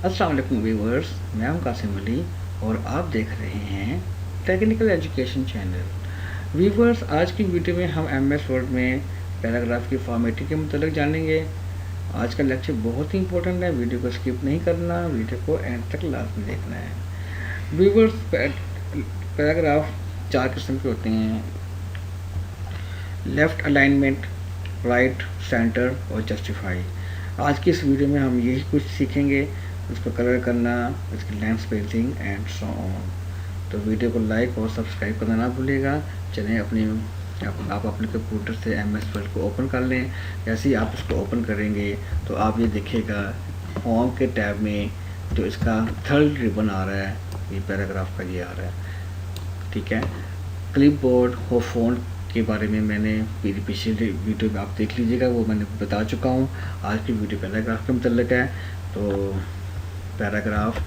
अस्सलाम वालेकुम व्यूअर्स, मैं हूं कासिम अली और आप देख रहे हैं टेक्निकल एजुकेशन चैनल। व्यूअर्स, आज की वीडियो में हम एमएस वर्ड में पैराग्राफ की फॉर्मेटिंग के मुताबिक जानेंगे। आज का लेक्चर बहुत ही इंपॉर्टेंट है, वीडियो को स्किप नहीं करना, वीडियो को एंड तक लाजमी देखना है। व्यूअर्स, पैराग्राफ चार किस्म के होते हैं: लेफ़्ट अलाइनमेंट, राइट, सेंटर और जस्टिफाई। आज की इस वीडियो में हम यही कुछ सीखेंगे, उसको कलर करना, इसकी length spacing and so on. तो वीडियो को लाइक और सब्सक्राइब करना ना भूलिएगा। चलें आप अपने कंप्यूटर से एमएस वर्ड को ओपन कर लें। जैसे ही आप उसको ओपन करेंगे तो आप ये देखिएगा होम के टैब में जो इसका थर्ड रिबन आ रहा है, ये पैराग्राफ का ये आ रहा है। ठीक है, क्लिपबोर्ड और फ़ॉन्ट के बारे में मैंने मेरी पिछली वीडियो में आप देख लीजिएगा, वो मैंने बता चुका हूँ। आज की वीडियो पैराग्राफ के मतलब है। तो पैराग्राफ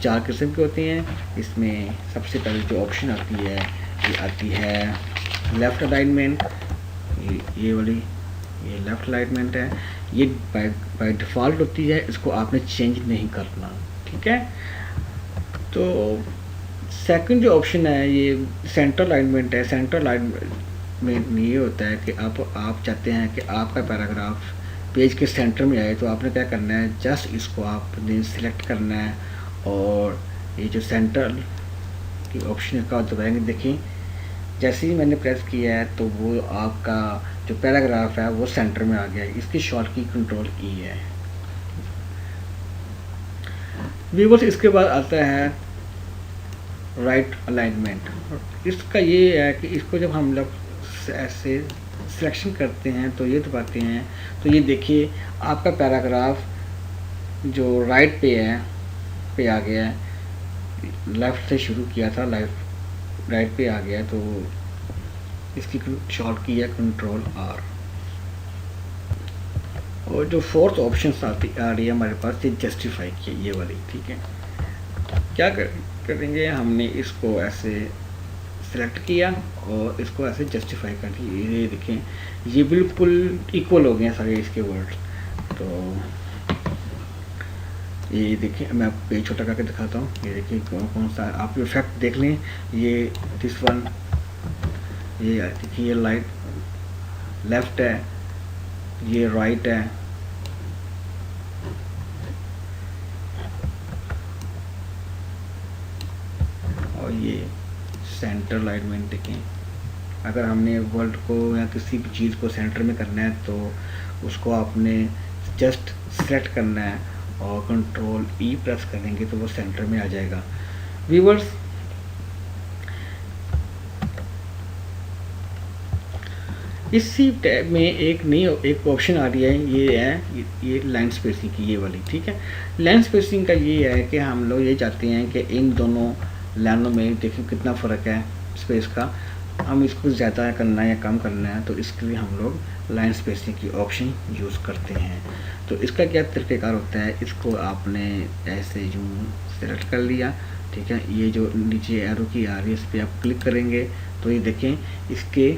चार किस्म की होती हैं। इसमें सबसे पहले जो ऑप्शन आती है ये आती है लेफ़्ट अलाइनमेंट। ये वाली ये लेफ़्ट अलाइनमेंट है। ये बाय डिफ़ॉल्ट होती है, इसको आपने चेंज नहीं करना। ठीक है। तो सेकंड जो ऑप्शन है ये सेंटर अलाइनमेंट है। सेंटर अलाइनमेंट में ये होता है कि आप चाहते हैं कि आपका पैराग्राफ पेज के सेंटर में आए, तो आपने क्या करना है, जस्ट इसको आपने सिलेक्ट करना है और ये जो सेंटर की ऑप्शन का दबाएंगे। देखिए, जैसे ही मैंने प्रेस किया है तो वो आपका जो पैराग्राफ है वो सेंटर में आ गया है। इसकी शॉर्ट की कंट्रोल ई है। व्यूअर्स, इसके बाद आता है राइट अलाइनमेंट। इसका ये है कि इसको जब हम लोग ऐसे सिलेक्शन करते हैं तो ये दबाते हैं तो ये देखिए आपका पैराग्राफ जो राइट पे आ गया है। लेफ़्ट से शुरू किया था, राइट पे आ गया, तो इसकी शॉर्ट की है कंट्रोल आर। और जो फोर्थ ऑप्शन आ रही है हमारे पास, ये जस्टिफाई की, ये वाली। ठीक है, क्या करेंगे, हमने इसको ऐसे सेलेक्ट किया और इसको ऐसे जस्टिफाई कर दिया। ये देखें, ये बिल्कुल इक्वल हो गए हैं सारे इसके वर्ड्स। तो ये देखिए, मैं आपको पेज छोटा करके दिखाता हूँ। ये देखिए कौन सा आप इफेक्ट देख लें। ये दिस वन, ये देखिए, ये लेफ्ट है, ये राइट है, और ये सेंटर अलाइनमेंट। देखें, अगर हमने वर्ड को या किसी भी चीज़ को सेंटर में करना है तो उसको आपने जस्ट सेलेक्ट करना है और कंट्रोल ई प्रेस करेंगे तो वो सेंटर में आ जाएगा। व्यूअर्स, इसी टैब में एक ऑप्शन आ रही है, ये है ये लाइन स्पेसिंग की, ये वाली। ठीक है, लाइन स्पेसिंग का ये है कि हम लोग ये चाहते हैं कि इन दोनों लाइनों में देखिए कितना फ़र्क है स्पेस का। हम इसको ज़्यादा करना है या कम करना है तो इसके लिए हम लोग लाइन स्पेसिंग की ऑप्शन यूज़ करते हैं। तो इसका क्या तरीक़ेकार होता है, इसको आपने ऐसे यूँ सेलेक्ट कर लिया। ठीक है, ये जो नीचे एरो की आ रही है इस पर आप क्लिक करेंगे तो ये देखें इसके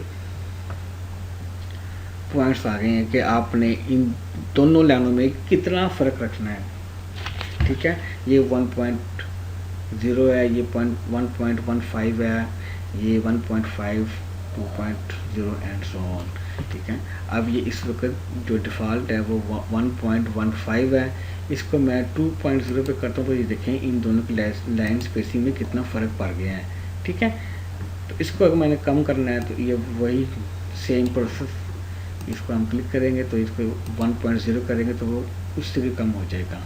पॉइंट्स आ गए हैं कि आपने इन दोनों लाइनों में कितना फ़र्क रखना है। ठीक है, ये 1.0 है, ये 1.15 है, ये 1.5, 2.0 एंड सो ऑन। ठीक है, अब ये इस वक्त जो डिफ़ॉल्ट है वो 1.15 है। इसको मैं 2.0 पे करता हूँ तो ये देखें इन दोनों की लाइन स्पेसिंग में कितना फ़र्क पड़ गया है। ठीक है, तो इसको अगर मैंने कम करना है तो ये वही सेम प्रोसेस, इसको हम क्लिक करेंगे तो इसको 1.0 करेंगे तो वो उससे भी कम हो जाएगा।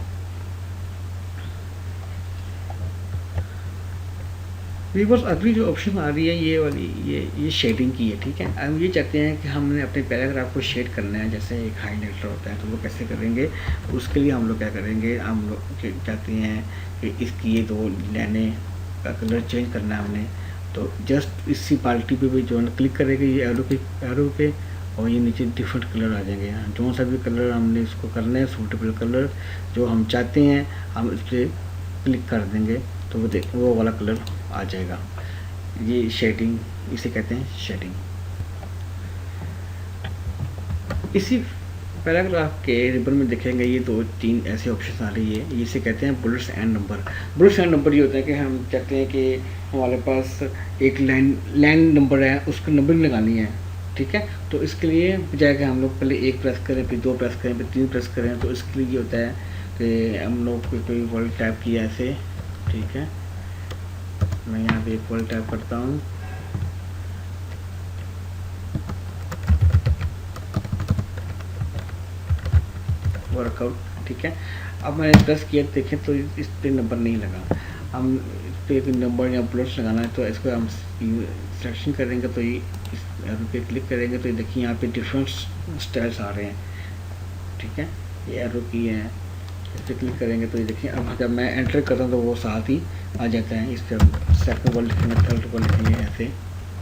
व्यूअर्स, अगली जो ऑप्शन आ रही है ये वाली, ये शेडिंग की है। ठीक है, हम ये चाहते हैं कि हमने अपने पैराग्राफ को शेड करना है, जैसे एक हाईलाइटर होता है, तो वो कैसे करेंगे, उसके लिए हम लोग क्या करेंगे, हम लोग चाहते हैं कि इसकी ये दो लाइनें का कलर चेंज करना है हमने। तो जस्ट इसी पार्टी पे भी जो है क्लिक करेंगे ये एरो पे और ये नीचे डिफरेंट कलर आ जाएंगे। जो सा भी कलर हमने इसको करना है, सूटेबल कलर जो हम चाहते हैं, हम इस पर क्लिक कर देंगे तो वो वाला कलर आ जाएगा। ये शेडिंग, इसे कहते हैं शेडिंग। इसी पैराग्राफ के रिबन में देखेंगे ये 2-3 ऐसे ऑप्शन आ रही है, इसे कहते हैं bullets and number. Bullets and number ये होता है कि हम चाहते हैं कि हमारे पास एक लाइन नंबर है, उसको नंबरिंग लगानी है, ठीक है। तो इसके लिए बजाय कि हम लोग पहले 1 प्रेस करें, फिर 2 प्रेस करें, फिर 3 प्रेस करें, तो इसके लिए ये होता है कि हम लोग कोई वर्ड टाइप किया ऐसे, ठीक है। मैं यहाँ पे एक वर्ड टाइप करता हूँ, वर्कआउट, ठीक है। अब मैंने प्रेस किया, देखें तो इस पर नंबर नहीं लगा। हम इस पर एक नंबर या बुलेट्स लगाना है, तो इसको हम सिलेक्शन करेंगे, तो ये इस एरो पे क्लिक करेंगे तो ये देखिए यहाँ पे डिफरेंट स्टाइल्स आ रहे हैं, ठीक है। ये एरो की है, इस पर क्लिक करेंगे तो ये देखिए अब जब मैं एंटर करता हूँ तो वो साथ ही आ जाता है। इस पर सेकंड वर्ड लिखेंगे, थर्ड वर्ड लिखेंगे, ऐसे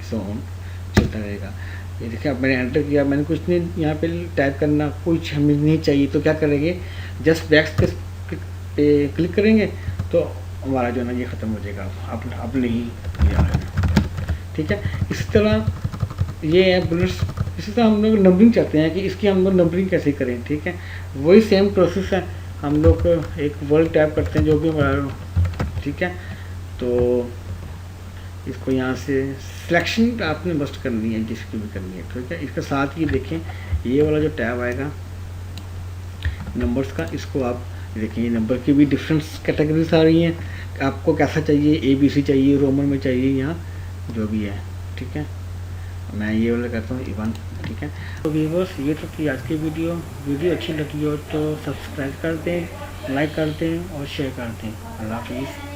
सो ऑन चलता रहेगा। ये देखिए अब मैंने एंटर किया, मैंने कुछ नहीं यहाँ पे टाइप करना, कुछ हमें नहीं चाहिए, तो क्या करेंगे, जस्ट बैक पे क्लिक करेंगे तो हमारा जो है ना ये ख़त्म हो जाएगा, अब नहीं ये आ रहा है, ठीक है। इसी तरह ये है बुलेट्स। इसी तरह हम लोग नंबरिंग चाहते हैं कि इसकी हम लोग नंबरिंग कैसे करें, ठीक है। वही सेम प्रोसेस है, हम लोग एक वर्ड टाइप करते हैं जो भी हमारा, ठीक है। तो इसको यहाँ से सिलेक्शन आपने मस्ट करनी है, जिसकी भी करनी है, ठीक है। इसके साथ ही देखें ये वाला जो टैब आएगा नंबर्स का, इसको आप देखिए, ये नंबर की भी डिफरेंट कैटेगरीज आ रही हैं, आपको कैसा चाहिए, ABC चाहिए, रोमन में चाहिए, यहाँ जो भी है, ठीक है। मैं ये वाला करता हूँ E1, ठीक है। तो व्यूअर्स ये तो थी आज की वीडियो अच्छी लगी हो तो सब्सक्राइब कर दें, लाइक कर दें और शेयर कर दें। अल्लाह हाफिज़।